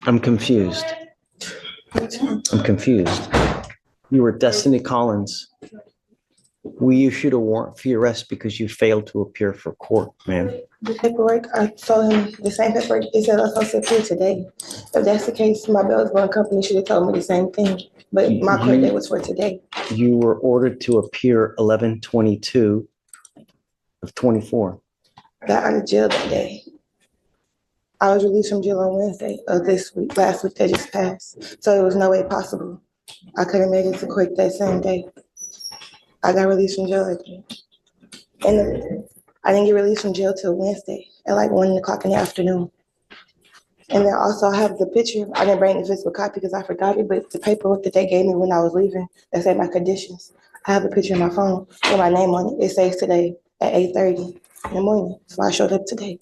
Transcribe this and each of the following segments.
I'm confused. I'm confused. You were Destiny Collins. We issued a warrant for your arrest because you failed to appear for court, ma'am. The paperwork, I told him the same paperwork. They said I was supposed to appear today. If that's the case, my bail bond company should have told me the same thing. But my court date was for today. You were ordered to appear 11/22 of 24. I got out of jail that day. I was released from jail on Wednesday of this week, last week that just passed. So it was no way possible. I could have made it to court that same day. I got released from jail again. And I didn't get released from jail till Wednesday at like 1 o'clock in the afternoon. And then also I have the picture. I didn't bring the physical copy because I forgot it, but the paperwork that they gave me when I was leaving, that said my conditions. I have the picture in my phone with my name on it. It says today at 8:30 in the morning. So I showed up today.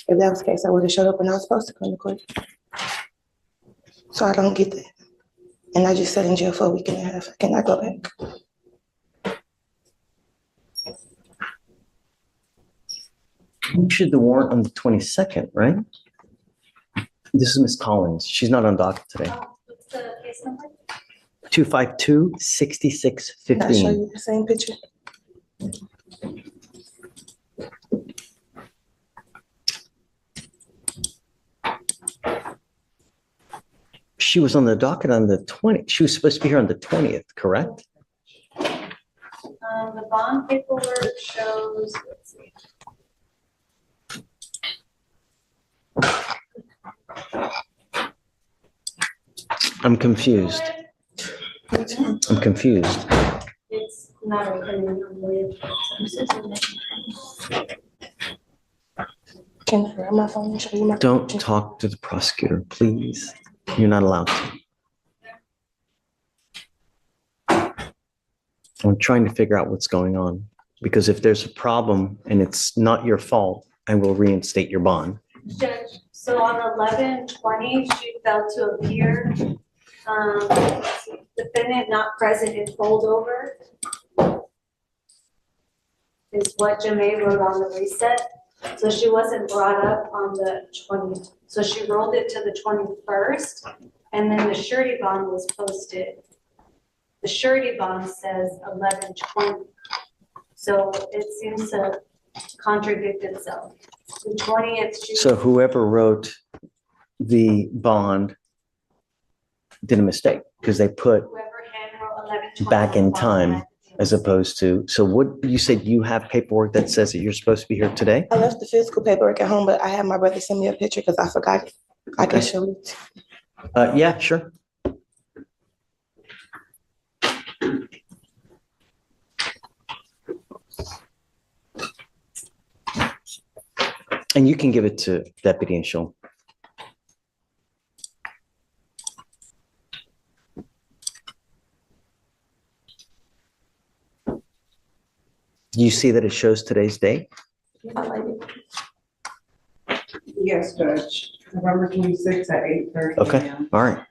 If that was the case, I would have showed up when I was supposed to come to court. So I don't get that. And I just sat in jail for a week and a half. I cannot go back. You issued the warrant on the 22nd, right? This is Miss Collins. She's not on docket today. What's the case number? 252-6615. Can I show you the same picture? She was on the docket on the 20th. She was supposed to be here on the 20th, correct? The bond paperwork shows, let's see. I'm confused. I'm confused. It's not open. Can I grab my phone and show you my Don't picture? talk to the prosecutor, please. You're not allowed to. I'm trying to figure out what's going on, because if there's a problem and it's not your fault, I will reinstate your bond. Judge, so on 11/20, she failed to appear. Defendant not present in holdover is what Jamae wrote on the reset. So she wasn't brought up on the 20th. So she rolled it to the 21st, and then the surety bond was posted. The surety bond says 11/20. So it seems to contradict itself. The 20th. So whoever wrote the bond did a mistake, because they put Whoever hand wrote 11/20 back in time as opposed to, so what, you said you have paperwork that says that you're supposed to be here today? I left the physical paperwork at home, but I had my brother send me a picture because I forgot it. I can show it. Yeah, sure. And you can give it to Deputy and she'll. Do you see that it shows today's date? I like it. Yes, Judge. November 26th at 8:30 Okay, a.m. all right.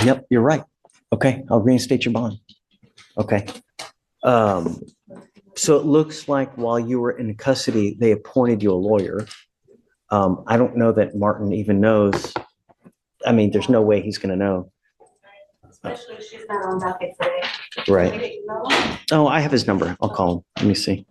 Yep, you're right. Okay, I'll reinstate your bond. Okay. So it looks like while you were in custody, they appointed you a lawyer. I don't know that Martin even knows. I mean, there's no way he's gonna know. Especially if she's not on docket today. Right. Maybe email. Oh, I have his number. I'll call him. Let me see.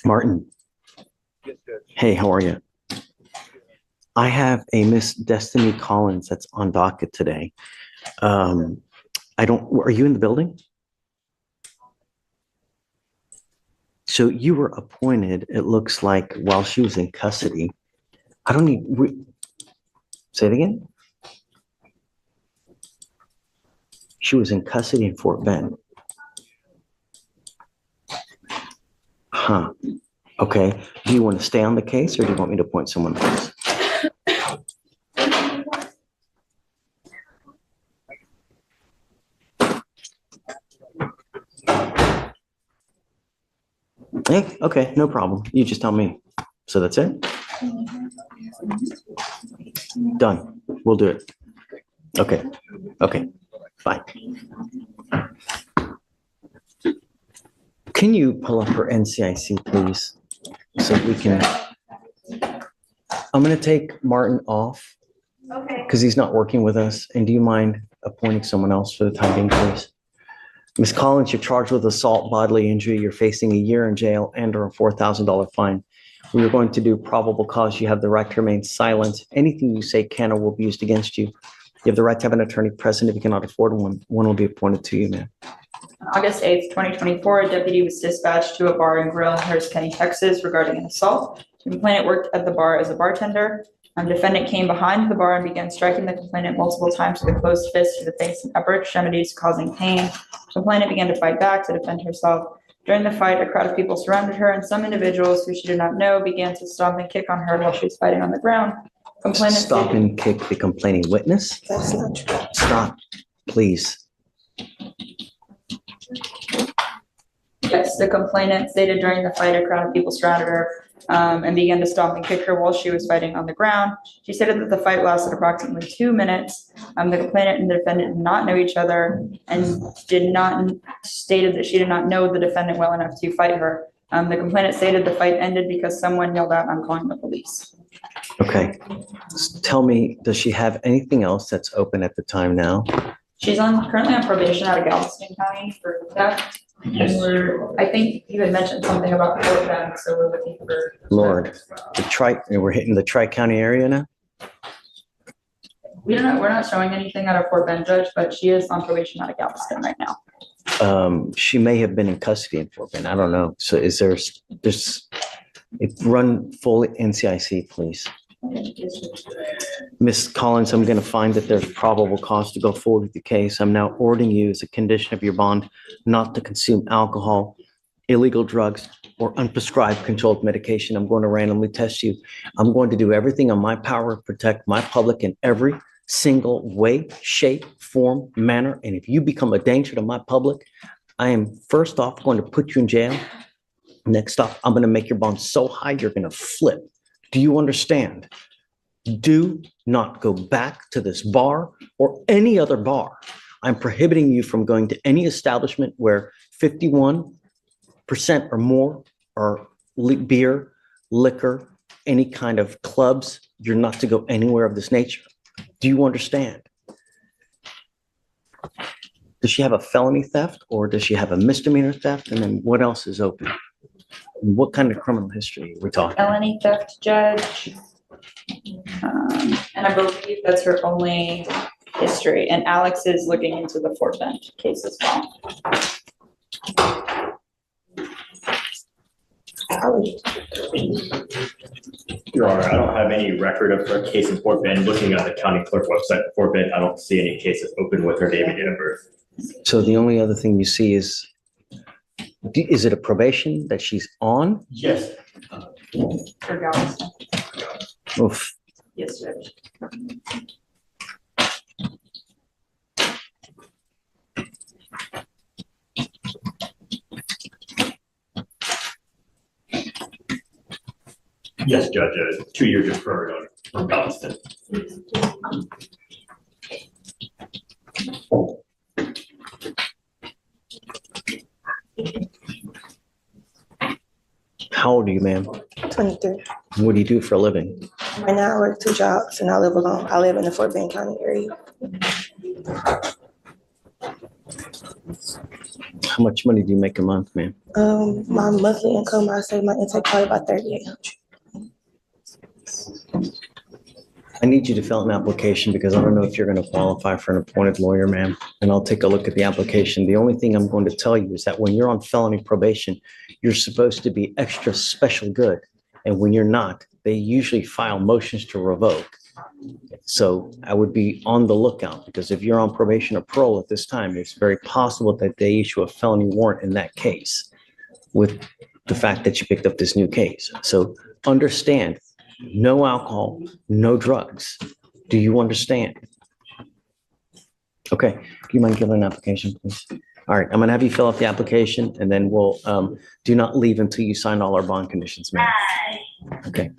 Martin. Hey, how are you? I have a Miss Destiny Collins that's on docket today. Are you in the building? So you were appointed, it looks like, while she was in custody. Say it again? She was in custody in Fort Bend. Huh. Okay. Do you want to stay on the case or do you want me to appoint someone else? Hey, okay, no problem. You just tell me. So that's it? Done. We'll do it. Okay. Okay. Fine. Can you pull up her NCIC, please? So we can, I'm going to take Martin off Okay. because he's not working with us. And do you mind appointing someone else for the time being, please? Ms. Collins, you're charged with assault, bodily injury. You're facing a year in jail and or a $4,000 fine. We are going to do probable cause. You have the right to remain silent. Anything you say can or will be used against you. You have the right to have an attorney present. If you cannot afford one will be appointed to you, ma'am. On August 8th, 2024, a deputy was dispatched to a bar and grill in Harris County, Texas regarding an assault. The complainant worked at the bar as a bartender. Defendant came behind the bar and began striking the complainant multiple times with a closed fist to the face and upper extremities, causing pain. Complainant began to fight back to defend herself. During the fight, a crowd of people surrounded her, and some individuals who she did not know began to stomp and kick on her while she was fighting on the ground. Complainant Stop stated- and kick the complaining witness. That's not true. Stop, please. Yes, the complainant stated during the fight, a crowd of people surrounded her and began to stomp and kick her while she was fighting on the ground. She stated that the fight lasted approximately 2 minutes. The complainant and the defendant did not know each other and stated that she did not know the defendant well enough to fight her. The complainant stated the fight ended because someone yelled out, "I'm calling the police." Okay. Tell me, does she have anything else that's open at the time now? She's currently on probation out of Galveston County for theft. And I think you had mentioned something about Fort Bend, so we're looking for. Lord, we're hitting the Tri-County area now? We're not showing anything out of Fort Bend, Judge, but she is on probation out of Galveston right now. She may have been in custody in Fort Bend. I don't know. So run full NCIC, please. Ms. Collins, I'm going to find that there's probable cause to go forward with the case. I'm now ordering you as a condition of your bond not to consume alcohol, illegal drugs, or unprescribed controlled medication. I'm going to randomly test you. I'm going to do everything in my power to protect my public in every single way, shape, form, manner. And if you become a danger to my public, I am first off going to put you in jail. Next off, I'm going to make your bond so high you're going to flip. Do you understand? Do not go back to this bar or any other bar. I'm prohibiting you from going to any establishment where 51% or more are beer, liquor, any kind of clubs. You're not to go anywhere of this nature. Do you understand? Does she have a felony theft or does she have a misdemeanor theft? And then what else is open? What kind of criminal history are we talking? Felony theft, Judge. And I believe that's her only history. And Alex is looking into the Fort Bend case as well. Your Honor, I don't have any record of her case in Fort Bend. Looking at the county clerk website for Fort Bend, I don't see any cases open with her name and date of birth. So the only other thing you see is it a probation that she's on? Yes. For Galveston. Oof. Yes, Judge. Yes, Judge, 2 years deferred on from Galveston. How old are you, ma'am? 23. What do you do for a living? Right now, I work 2 jobs and I live alone. I live in the Fort Bend County area. How much money do you make a month, ma'am? My monthly income, I say my intake probably about $3,800. I need you to fill out an application because I don't know if you're going to qualify for an appointed lawyer, ma'am. And I'll take a look at the application. The only thing I'm going to tell you is that when you're on felony probation, you're supposed to be extra special good. And when you're not, they usually file motions to revoke. So I would be on the lookout because if you're on probation or parole at this time, it's very possible that they issue a felony warrant in that case with the fact that you picked up this new case. So understand, no alcohol, no drugs. Do you understand? Okay, do you mind giving an application, please? All right, I'm gonna have you fill out the application and then we'll, do not leave until you sign all our bond conditions, ma'am. Okay.